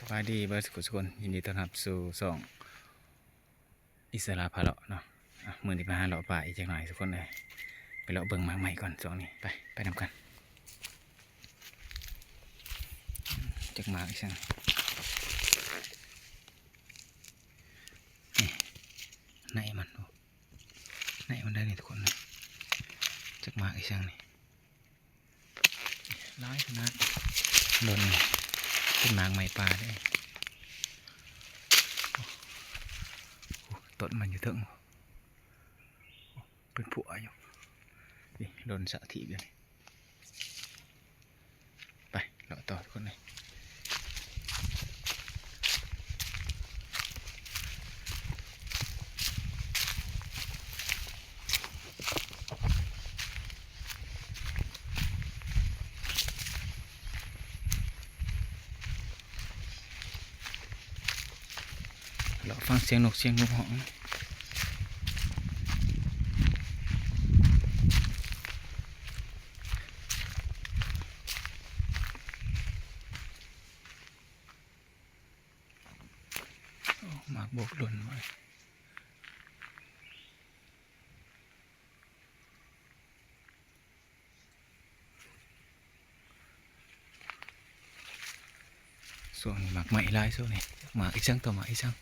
สบายดีเบิร์ดสุขสุขคนยินดีต้อนรับสู่ส่องอิสระพาเลาะเนาะมือที่มาหาเลาะป่าอีกจังหน่อยทุกคนเลยไปเลาะเบิ่งหมากใหม่ก่อนส่องนี้ไปนำกันจากหมากอีกสังนี่ในมันได้นี่ทุกคนนะจากหมากอีกสังนี่ร้ายขนาดโดนเป็นหมากใหม่ป่าได้ต้นมันอยู่ถึงเป็นผัวอยู่นี่โดนสะถีบอยู่นี่ไปเลาะต่อทุกคนเลยเราฟังเสียงนกเสียงนกห้องหมากบกหล่นไว้ส่วนหมากใหม่ลายส่วนนี้หมากอีกช่างต่อหมากอีกช่าง